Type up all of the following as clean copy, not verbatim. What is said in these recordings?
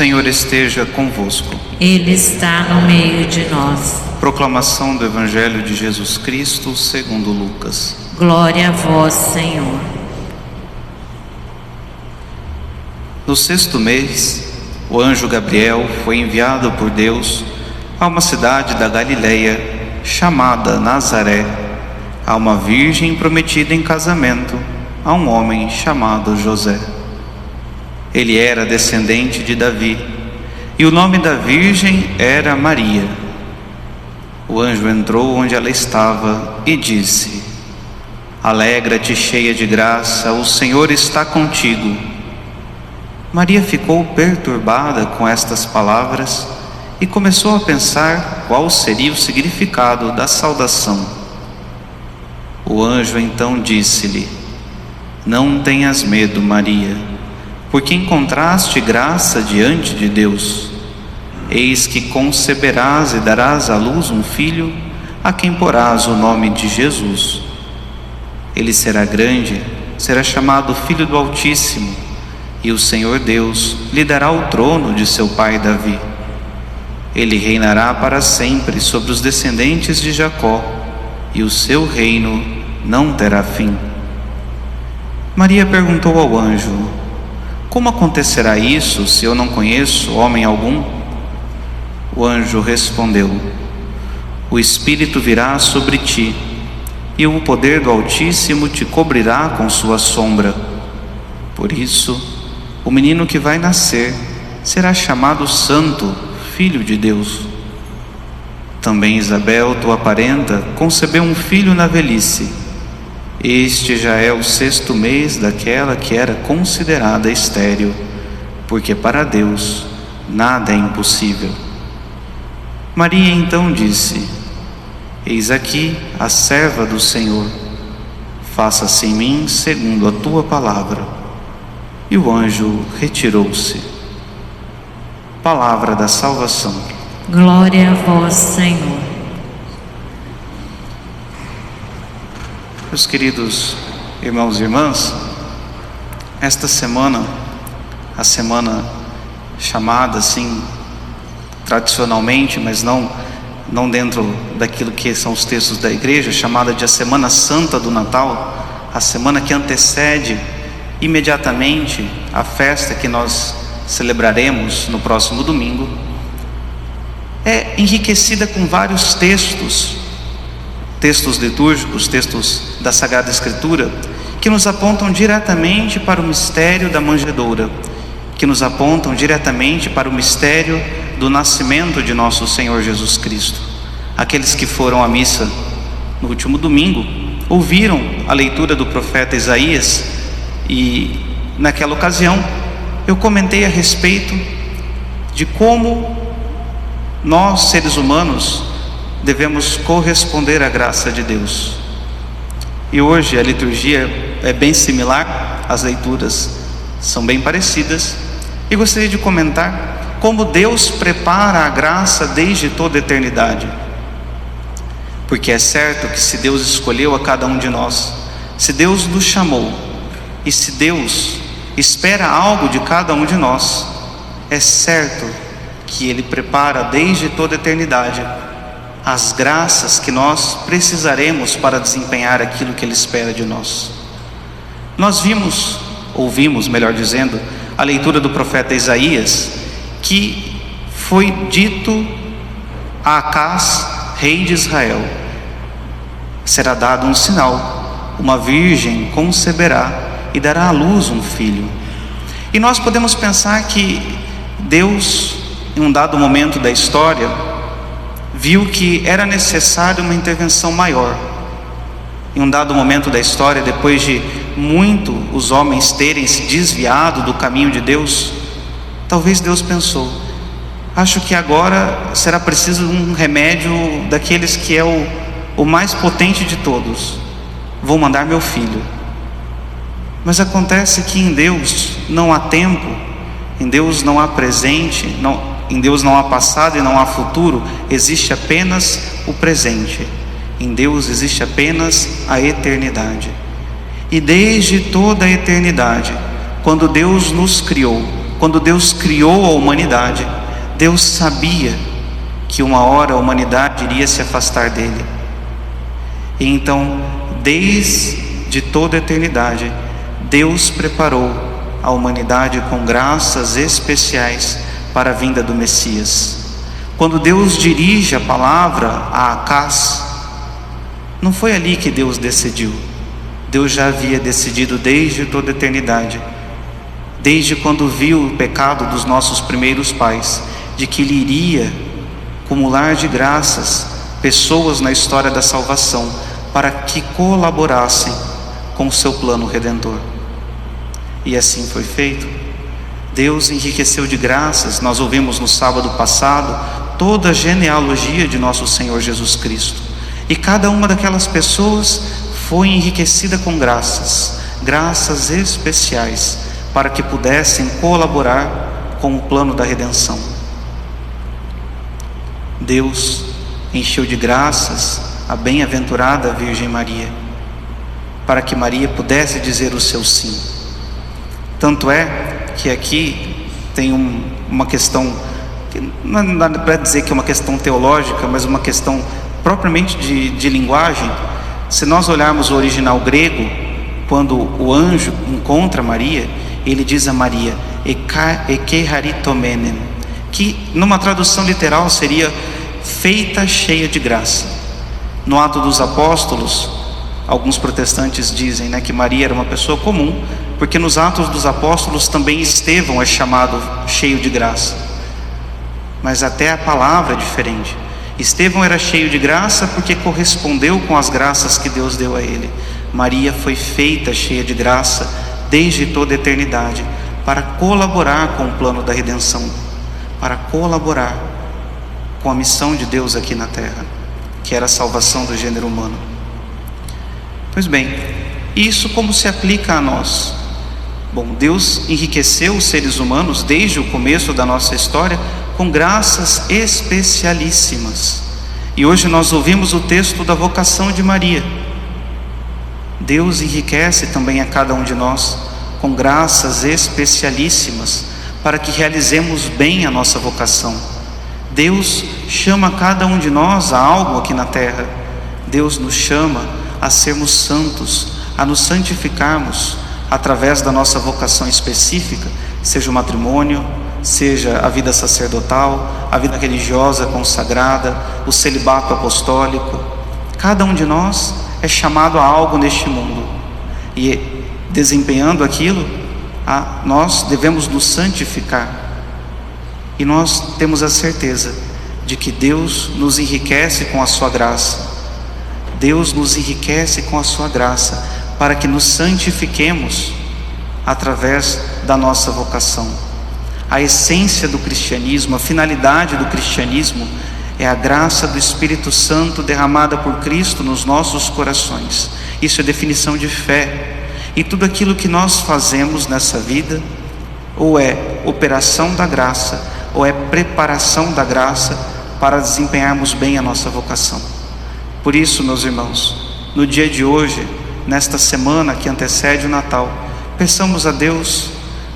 O Senhor esteja convosco. Ele está no meio de nós. Proclamação do Evangelho de Jesus Cristo segundo Lucas. Glória a vós, Senhor. No 6º mês, o anjo Gabriel foi enviado por Deus a uma cidade da Galileia chamada Nazaré, a uma virgem prometida em casamento a um homem chamado José. Ele era descendente de Davi, e o nome da virgem era Maria. O anjo entrou onde ela estava e disse: Alegra-te, cheia de graça, o Senhor está contigo. Maria ficou perturbada com estas palavras e começou a pensar qual seria o significado da saudação. O anjo então disse-lhe: Não tenhas medo, Maria, porque encontraste graça diante de Deus. Eis que conceberás e darás à luz um filho, a quem porás o nome de Jesus. Ele será grande, será chamado Filho do Altíssimo, e o Senhor Deus lhe dará o trono de seu pai Davi. Ele reinará para sempre sobre os descendentes de Jacó, e o seu reino não terá fim. Maria perguntou ao anjo: Como acontecerá isso, se eu não conheço homem algum? O anjo respondeu: O Espírito virá sobre ti, e o poder do Altíssimo te cobrirá com sua sombra. Por isso, o menino que vai nascer será chamado Santo, Filho de Deus. Também Isabel, tua parenta, concebeu um filho na velhice. Este já é o 6º mês daquela que era considerada estéril, porque para Deus nada é impossível. Maria então disse: Eis aqui a serva do Senhor, faça-se em mim segundo a tua palavra. E o anjo retirou-se. Palavra da salvação. Glória a vós, Senhor. Meus queridos irmãos e irmãs, esta semana, a semana chamada assim tradicionalmente, mas não dentro daquilo que são os textos da igreja, chamada de a Semana Santa do Natal, a semana que antecede imediatamente a festa que nós celebraremos no próximo domingo, é enriquecida com vários textos litúrgicos, textos da Sagrada Escritura, que nos apontam diretamente para o mistério da manjedoura, que nos apontam diretamente para o mistério do nascimento de nosso Senhor Jesus Cristo. Aqueles que foram à missa no último domingo ouviram a leitura do profeta Isaías, e naquela ocasião eu comentei a respeito de como nós, seres humanos, devemos corresponder à graça de Deus. E hoje a liturgia é bem similar, as leituras são bem parecidas, e gostaria de comentar como Deus prepara a graça desde toda a eternidade. Porque é certo que se Deus escolheu a cada um de nós, se Deus nos chamou, e se Deus espera algo de cada um de nós, é certo que Ele prepara desde toda a eternidade as graças que nós precisaremos para desempenhar aquilo que Ele espera de nós. Nós ouvimos, melhor dizendo, a leitura do profeta Isaías, que foi dito a Acás, rei de Israel: será dado um sinal, uma virgem conceberá e dará à luz um filho. E nós podemos pensar que Deus, em um dado momento da história, viu que era necessário uma intervenção maior. Em um dado momento da história, depois de muito os homens terem se desviado do caminho de Deus, talvez Deus pensou: acho que agora será preciso um remédio daqueles que é o mais potente de todos. Vou mandar meu filho. Mas acontece que em Deus não há tempo, em Deus não há presente, em Deus não há passado e não há futuro, existe apenas o presente. Em Deus existe apenas a eternidade. E desde toda a eternidade, quando Deus nos criou, quando Deus criou a humanidade, Deus sabia que uma hora a humanidade iria se afastar dele. E então, desde toda a eternidade, Deus preparou a humanidade com graças especiais para a vinda do Messias. Quando Deus dirige a palavra a Acás, não foi ali que Deus decidiu. Deus já havia decidido desde toda a eternidade, desde quando viu o pecado dos nossos primeiros pais, de que Ele iria acumular de graças pessoas na história da salvação, para que colaborassem com o seu plano redentor. E assim foi feito. Deus enriqueceu de graças. Nós ouvimos no sábado passado toda a genealogia de nosso Senhor Jesus Cristo, e cada uma daquelas pessoas foi enriquecida com graças especiais, para que pudessem colaborar com o plano da redenção. Deus encheu de graças a bem-aventurada Virgem Maria, para que Maria pudesse dizer o seu sim. Tanto é que aqui tem uma questão, que não dá para dizer que é uma questão teológica, mas uma questão propriamente de linguagem. Se nós olharmos o original grego, quando o anjo encontra Maria, ele diz a Maria, eke haritomenen, que numa tradução literal seria feita cheia de graça. No Atos dos Apóstolos, alguns protestantes dizem, que Maria era uma pessoa comum, porque nos Atos dos Apóstolos também Estevão é chamado cheio de graça, mas até a palavra é diferente. Estevão era cheio de graça porque correspondeu com as graças que Deus deu a ele. Maria foi feita cheia de graça desde toda a eternidade, para colaborar com o plano da redenção, para colaborar com a missão de Deus aqui na terra, que era a salvação do gênero humano. Pois bem, isso como se aplica a nós? Bom, Deus enriqueceu os seres humanos desde o começo da nossa história com graças especialíssimas. E hoje nós ouvimos o texto da vocação de Maria. Deus enriquece também a cada um de nós com graças especialíssimas, para que realizemos bem a nossa vocação. Deus chama cada um de nós a algo aqui na terra. Deus nos chama a sermos santos, a nos santificarmos através da nossa vocação específica, seja o matrimônio, seja a vida sacerdotal, a vida religiosa consagrada, o celibato apostólico. Cada um de nós é chamado a algo neste mundo, e desempenhando aquilo, nós devemos nos santificar. E nós temos a certeza de que Deus nos enriquece com a sua graça. Deus nos enriquece com a sua graça, para que nos santifiquemos através da nossa vocação. A essência do cristianismo, a finalidade do cristianismo é a graça do Espírito Santo derramada por Cristo nos nossos corações. Isso é definição de fé. E tudo aquilo que nós fazemos nessa vida, ou é operação da graça, ou é preparação da graça para desempenharmos bem a nossa vocação. Por isso, meus irmãos, no dia de hoje, nesta semana que antecede o Natal, peçamos a Deus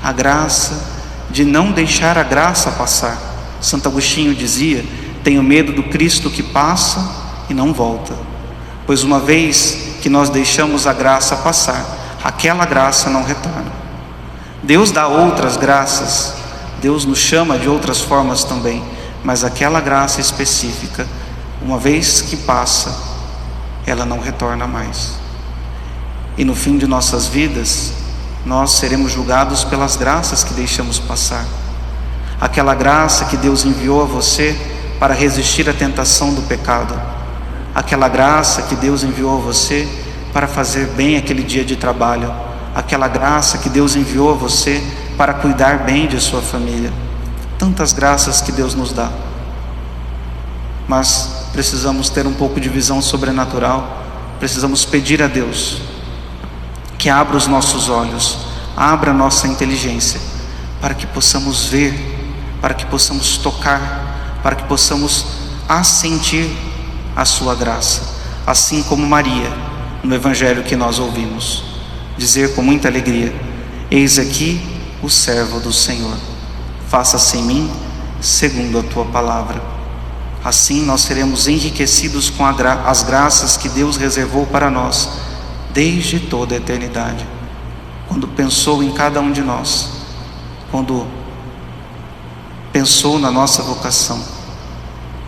a graça de não deixar a graça passar. Santo Agostinho dizia: tenho medo do Cristo que passa e não volta, pois uma vez que nós deixamos a graça passar, aquela graça não retorna. Deus dá outras graças, Deus nos chama de outras formas também, mas aquela graça específica, uma vez que passa, ela não retorna mais. E no fim de nossas vidas, nós seremos julgados pelas graças que deixamos passar. Aquela graça que Deus enviou a você para resistir à tentação do pecado, aquela graça que Deus enviou a você para fazer bem aquele dia de trabalho, aquela graça que Deus enviou a você para cuidar bem de sua família. Tantas graças que Deus nos dá, mas precisamos ter um pouco de visão sobrenatural. Precisamos pedir a Deus que abra os nossos olhos, abra a nossa inteligência, para que possamos ver, para que possamos tocar, para que possamos assentir a sua graça, assim como Maria, no evangelho que nós ouvimos, dizer com muita alegria: eis aqui o servo do Senhor, faça-se em mim segundo a tua palavra. Assim nós seremos enriquecidos com as graças que Deus reservou para nós desde toda a eternidade. Quando pensou em cada um de nós, quando pensou na nossa vocação,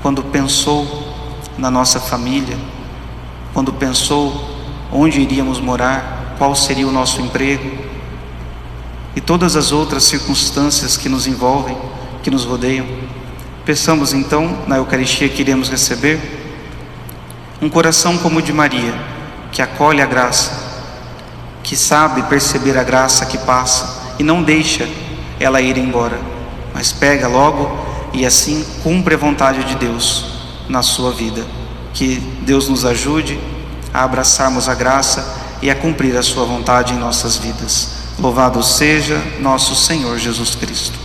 quando pensou na nossa família, quando pensou onde iríamos morar, qual seria o nosso emprego e todas as outras circunstâncias que nos envolvem, que nos rodeiam. Peçamos então, na Eucaristia que iremos receber, um coração como o de Maria, que acolhe a graça, que sabe perceber a graça que passa e não deixa ela ir embora, mas pega logo e assim cumpre a vontade de Deus na sua vida. Que Deus nos ajude a abraçarmos a graça e a cumprir a sua vontade em nossas vidas. Louvado seja nosso Senhor Jesus Cristo.